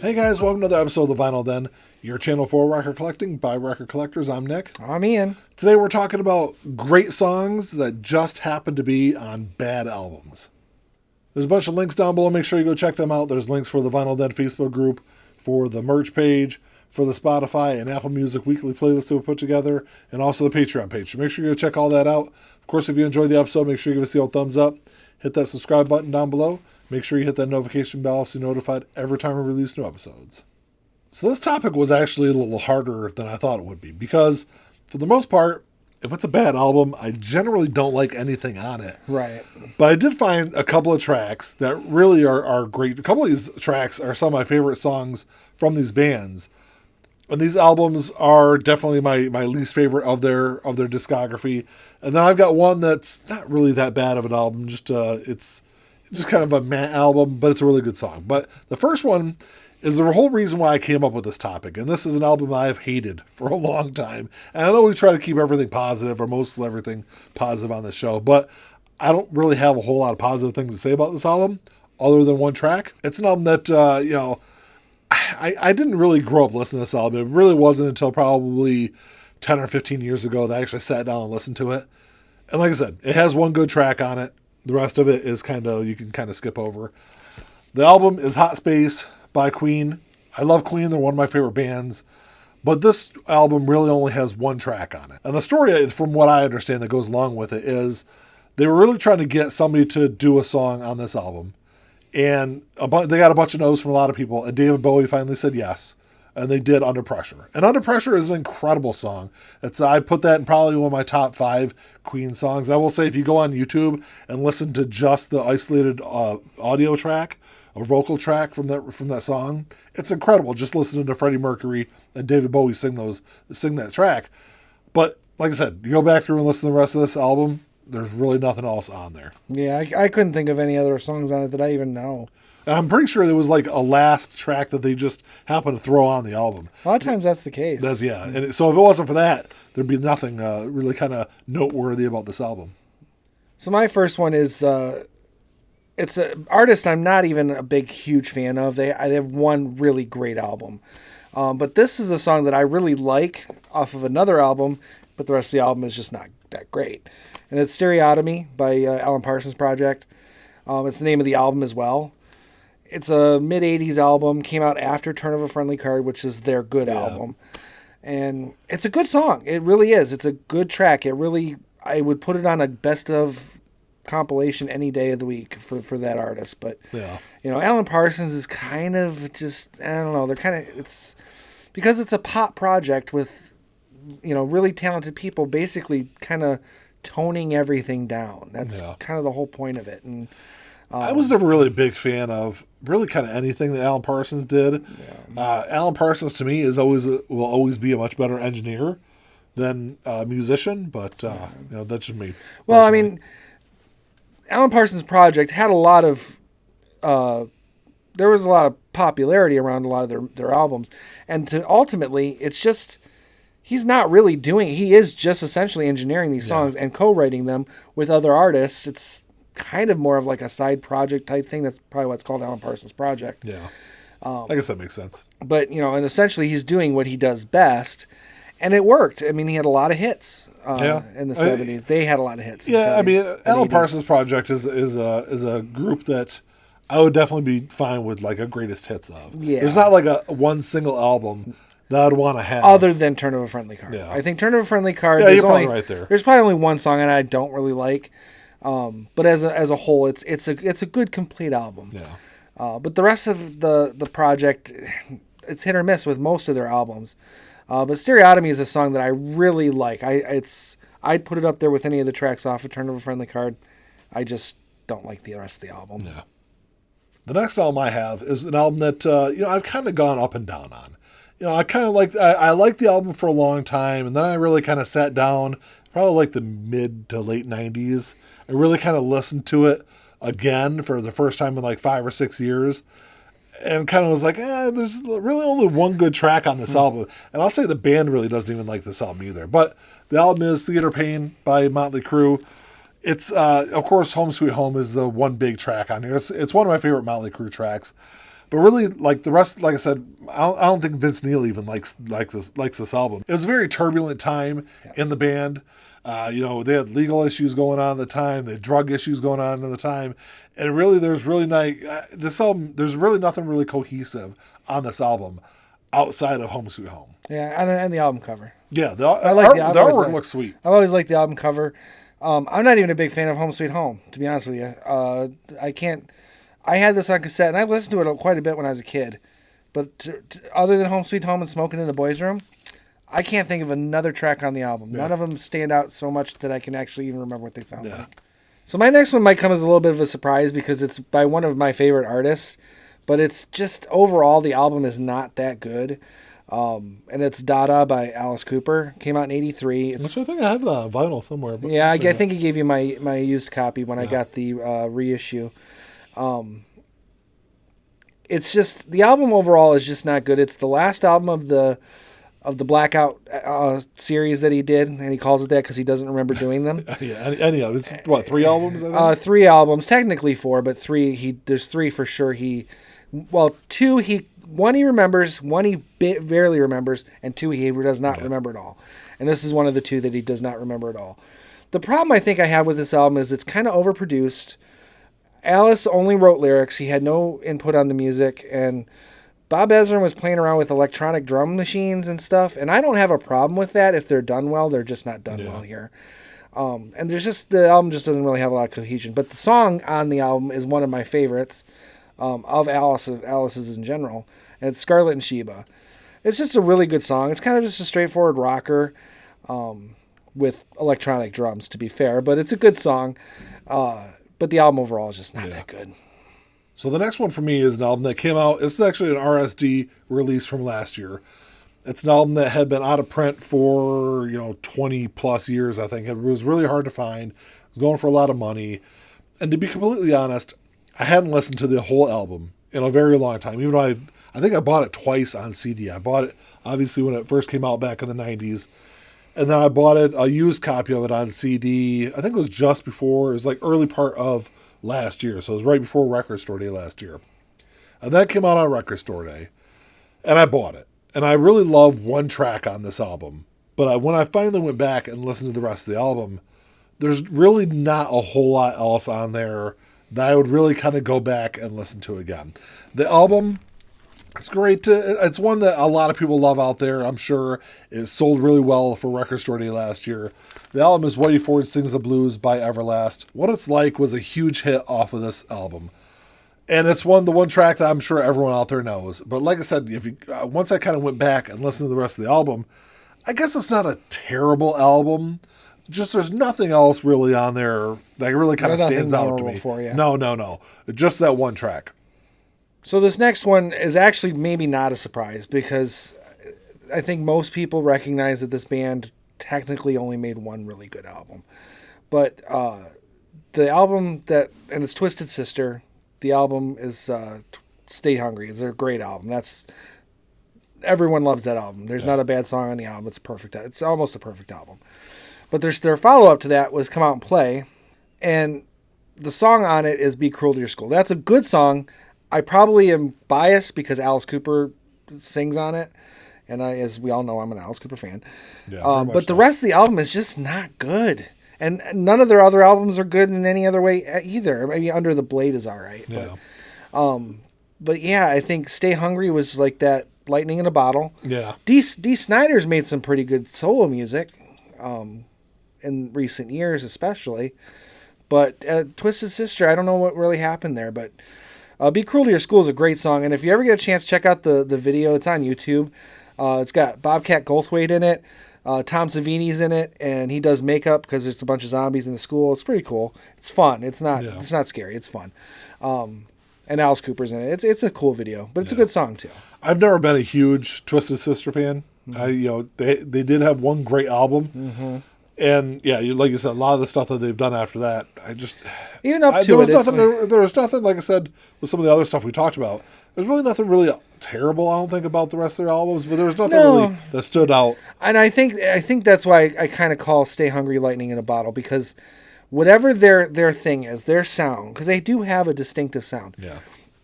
Hey guys, welcome to another episode of The Vinyl Den, your channel for record collecting by record collectors. I'm Nick. I'm Ian. Today we're talking about great songs that just happen to be on bad albums. There's a bunch of links down below. Make sure you go check them out. There's links for the Vinyl Den Facebook group, for the merch page, for the Spotify and Apple Music weekly playlist that we put together, and also the Patreon page. So make sure you go check all that out. Of course, if you enjoyed the episode, make sure you give us the old thumbs up. Hit that subscribe button down below. Make sure you hit that notification bell so you're notified every time we release new episodes. So this topic was actually a little harder than I thought it would be because, for the most part, if it's a bad album, I generally don't like anything on it. Right. But I did find a couple of tracks that really are great. A couple of these tracks are some of my favorite songs from these bands. And these albums are definitely my least favorite of their discography. And then I've got one that's not really that bad of an album. It's just kind of a meh album, but it's a really good song. But the first one is the whole reason why I came up with this topic. And this is an album I've hated for a long time. And I know we try to keep everything positive, or most of everything positive on the show, but I don't really have a whole lot of positive things to say about this album other than one track. It's an album that, I didn't really grow up listening to this album. It really wasn't until probably 10 or 15 years ago that I actually sat down and listened to it. And like I said, it has one good track on it. The rest of it is you can kind of skip over. The album is Hot Space by Queen. I love Queen. They're one of my favorite bands. But this album really only has one track on it. And the story, from what I understand, that goes along with it is they were really trying to get somebody to do a song on this album. And they got a bunch of no's from a lot of people. And David Bowie finally said yes. And they did Under Pressure. And Under Pressure is an incredible song. I put that in probably one of my top 5 Queen songs. And I will say, if you go on YouTube and listen to just the isolated audio track, a vocal track from that song, it's incredible. Just listening to Freddie Mercury and David Bowie sing that track. But like I said, you go back through and listen to the rest of this album, there's really nothing else on there. Yeah, I couldn't think of any other songs on it that I even know. And I'm pretty sure there was like a last track that they just happened to throw on the album. A lot of times that's the case. Yeah. And so if it wasn't for that, there'd be nothing really kind of noteworthy about this album. So my first one is, it's an artist I'm not even a huge fan of. They have one really great album. But this is a song that I really like off of another album, but the rest of the album is just not that great. And it's Stereotomy by Alan Parsons Project. It's the name of the album as well. It's a mid-'80s album, came out after Turn of a Friendly Card, which is their good album. And it's a good song. It really is. It's a good track. I would put it on a best of compilation any day of the week for that artist. But, Alan Parsons is kind of just, I don't know, it's because it's a pop project with, really talented people basically kind of toning everything down. That's kind of the whole point of it. And I was never really a big fan of really kind of anything that Alan Parsons did. Yeah. Alan Parsons to me will always be a much better engineer than a musician, but that's just me. Well, I mean, Alan Parsons Project had a lot of there was a lot of popularity around a lot of their albums, and ultimately it's just he's not really he is just essentially engineering these songs and co-writing them with other artists. It's kind of more of like a side project type thing. That's probably what's called Alan Parsons Project. Yeah. I guess that makes sense. But, and essentially he's doing what he does best, and it worked. I mean, he had a lot of hits in the 70s. They had a lot of hits. Yeah, I mean, Alan Parsons Project is a group that I would definitely be fine with, like, a greatest hits of. Yeah. There's not like one single album that I'd want to have. Other than Turn of a Friendly Card. Yeah. I think Turn of a Friendly Card, you're probably right there. There's probably only one song and I don't really like. But as a whole, it's a good complete album. Yeah. But the rest of the project, it's hit or miss with most of their albums. But Stereotomy is a song that I really like. I'd put it up there with any of the tracks off of Turn of a Friendly Card. I just don't like the rest of the album. Yeah. The next album I have is an album that I've kind of gone up and down on. I kind of I liked the album for a long time, and then I really kind of sat down, probably like the mid to late 90s. I really kind of listened to it again for the first time in like 5 or 6 years, and kind of was like, there's really only one good track on this album. And I'll say the band really doesn't even like this album either. But the album is Theater Pain by Motley Crue. It's, of course, Home Sweet Home is the one big track on here. It's one of my favorite Motley Crue tracks. But really, like the rest, like I said, I don't think Vince Neil even likes this album. It was a very turbulent time in the band. They had legal issues going on at the time. They had drug issues going on at the time. And really, there's really this album. There's really nothing really cohesive on this album outside of Home Sweet Home. Yeah, and the album cover. Yeah, the artwork looks sweet. I've always liked the album cover. I'm not even a big fan of Home Sweet Home, to be honest with you. I had this on cassette, and I listened to it quite a bit when I was a kid. But other than Home Sweet Home and Smoking in the Boys' Room, I can't think of another track on the album. Yeah. None of them stand out so much that I can actually even remember what they sound like. So my next one might come as a little bit of a surprise because it's by one of my favorite artists, but it's just overall the album is not that good. And it's Dada by Alice Cooper. Came out in '83. Which I think I have that on vinyl somewhere. But yeah, I think he gave you my used copy when I got the reissue. It's just the album overall is just not good. It's the last album of the Blackout series that he did, and he calls it that because he doesn't remember doing them. It's what, 3 albums? I think? 3 albums, technically 4, but 3. There's 3 for sure. 2 one he remembers, 1 he barely remembers, and 2 he does not remember at all. And this is one of the 2 that he does not remember at all. The problem I think I have with this album is it's kind of overproduced. Alice only wrote lyrics. He had no input on the music, and Bob Ezrin was playing around with electronic drum machines and stuff, and I don't have a problem with that if they're done well. They're just not done well here. And the album just doesn't really have a lot of cohesion. But the song on the album is one of my favorites of Alice's in general, and it's Scarlet and Sheba. It's just a really good song. It's kind of just a straightforward rocker with electronic drums, to be fair, but it's a good song. But the album overall is just not that good. So the next one for me is an album that came out. It's actually an RSD release from last year. It's an album that had been out of print for 20 plus years. I think it was really hard to find. It was going for a lot of money, and to be completely honest, I hadn't listened to the whole album in a very long time. Even though I think I bought it twice on CD. I bought it obviously when it first came out back in the 90s. And then I bought a used copy of it on CD. I think it was just before. It was like early part of last year. So it was right before Record Store Day last year. And that came out on Record Store Day. And I bought it. And I really love one track on this album. But when I finally went back and listened to the rest of the album, there's really not a whole lot else on there that I would really kind of go back and listen to again. The album, it's great. It's one that a lot of people love out there, I'm sure. It sold really well for Record Store Day last year. The album is Whitey Ford Sings the Blues by Everlast. What It's Like was a huge hit off of this album. And it's the one track that I'm sure everyone out there knows. But like I said, once I kind of went back and listened to the rest of the album, I guess it's not a terrible album. Just there's nothing else really on there that really kind of stands out to me. For you. No. Just that one track. So this next one is actually maybe not a surprise because I think most people recognize that this band technically only made one really good album. But the album and it's Twisted Sister. The album is Stay Hungry. It's a great album. Everyone loves that album. There's not a bad song on the album. It's perfect. It's almost a perfect album. But their follow-up to that was Come Out and Play. And the song on it is Be Cruel to Your School. That's a good song. I probably am biased because Alice Cooper sings on it. And as we all know, I'm an Alice Cooper fan. Yeah, but the rest of the album is just not good. And none of their other albums are good in any other way either. I mean, Under the Blade is all right. Yeah. But yeah, I think Stay Hungry was like that lightning in a bottle. Yeah. Dee Snider's made some pretty good solo music in recent years especially. But Twisted Sister, I don't know what really happened there. But Be Cruel to Your School is a great song. And if you ever get a chance, check out the video. It's on YouTube. It's got Bobcat Goldthwait in it. Tom Savini's in it, and he does makeup because there's a bunch of zombies in the school. It's pretty cool. It's fun. It's not scary. It's fun. And Alice Cooper's in it. It's a cool video, but it's a good song too. I've never been a huge Twisted Sister fan. Mm-hmm. They did have one great album, and like you said, a lot of the stuff that they've done after that, there was nothing. Like I said, with some of the other stuff we talked about, there's really nothing really terrible, I don't think, about the rest of their albums, but there was nothing really that stood out. And I think that's why I kind of call Stay Hungry lightning in a bottle, because whatever their thing is, their sound, because they do have a distinctive sound. Yeah.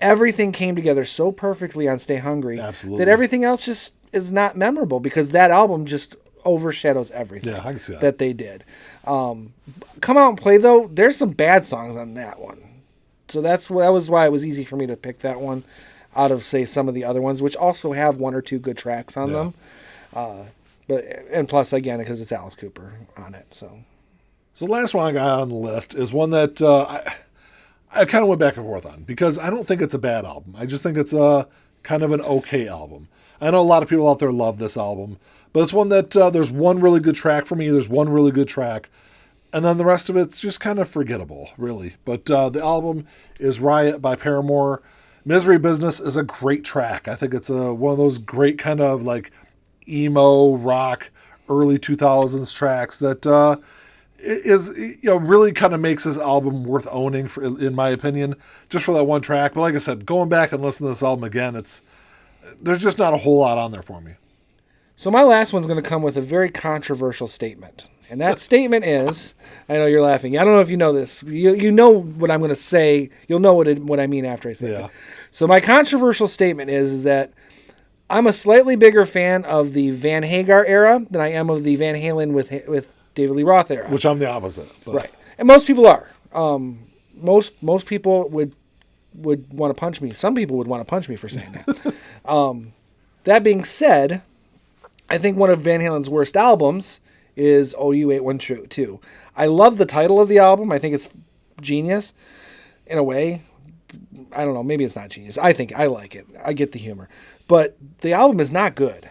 everything came together so perfectly on Stay Hungry Absolutely. that everything else just is not memorable because that album just overshadows everything Yeah, I can see that. that they did. Come Out and Play, though, there's some bad songs on that one. So that was why it was easy for me to pick that one out of, say, some of the other ones, which also have one or two good tracks on them. And plus, again, because it's Alice Cooper on it. So the last one I got on the list is one that I kind of went back and forth on because I don't think it's a bad album. I just think it's a kind of an okay album. I know a lot of people out there love this album, but it's one that there's one really good track for me. There's one really good track. And then the rest of it's just kind of forgettable, really. But the album is Riot by Paramore. Misery Business is a great track. I think it's one of those great kind of like emo rock early 2000s tracks that is really kind of makes this album worth owning, in my opinion, just for that one track. But like I said, going back and listening to this album again, there's just not a whole lot on there for me. So my last one's going to come with a very controversial statement. And that statement is, I know you're laughing. I don't know if you know this. You know what I'm going to say. You'll know what I mean after I say it. So my controversial statement is that I'm a slightly bigger fan of the Van Hagar era than I am of the Van Halen with David Lee Roth era. Which I'm the opposite. But. Right. And most people are. Most people would want to punch me. Some people would want to punch me for saying that. That being said, I think one of Van Halen's worst albums is OU812. I love the title of the album. I think it's genius in a way. I don't know. Maybe it's not genius. I think I like it. I get the humor. But the album is not good.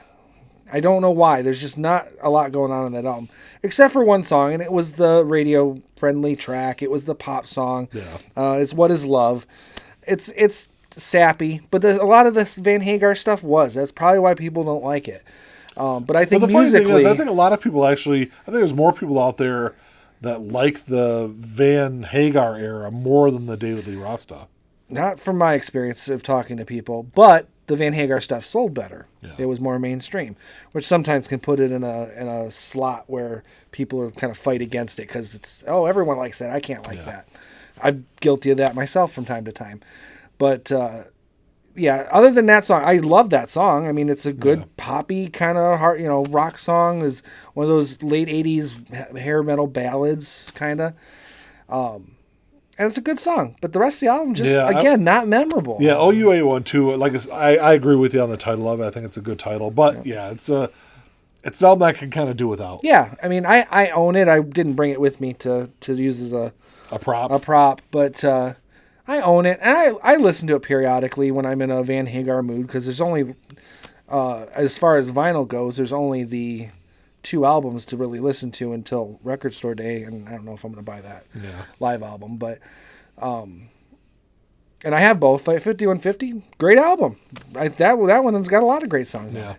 I don't know why. There's just not a lot going on in that album. Except for one song, and it was the radio-friendly track. It was the pop song. Yeah. It's What Is Love. It's sappy. But a lot of this Van Hagar stuff was. That's probably why people don't like it. But I think the funny musically, thing is, I think a lot of people actually, I think there's more people out there that like the Van Hagar era more than the David Lee Roth stuff. Not from my experience of talking to people, but the Van Hagar stuff sold better. Yeah. It was more mainstream, which sometimes can put it in a slot where people are kind of fight against it because it's, everyone likes that. I can't like that. I'm guilty of that myself from time to time. But other than that song, I love that song. I mean, it's a good poppy kind of heart, rock song. Is one of those late 80s hair metal ballads kind of. And it's a good song, but the rest of the album just not memorable. Yeah, OU812. Like I agree with you on the title of it. I think it's a good title, but it's an album I can kind of do without. Yeah, I mean, I own it. I didn't bring it with me to use as a prop, but I own it, and I listen to it periodically when I'm in a Van Hagar mood because there's only, as far as vinyl goes, there's only the 2 albums to really listen to until Record Store Day, and I don't know if I'm going to buy that live album, but and I have both. 5150, great album. That one's got a lot of great songs on it.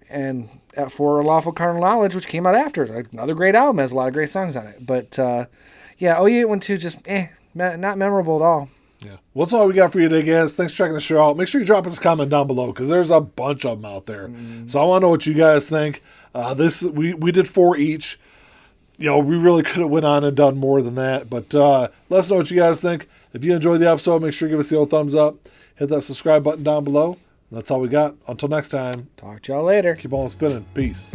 And For Lawful Carnal Knowledge, which came out after, another great album, has a lot of great songs on it. But OU812 just not memorable at all. Yeah. Well, that's all we got for you today, guys. Thanks for checking the show out. Make sure you drop us a comment down below because there's a bunch of them out there. So I want to know what you guys think. We did 4 each. We really could have went on and done more than that. But let us know what you guys think. If you enjoyed the episode, make sure you give us the old thumbs up. Hit that subscribe button down below. That's all we got. Until next time. Talk to y'all later. Keep on spinning. Peace.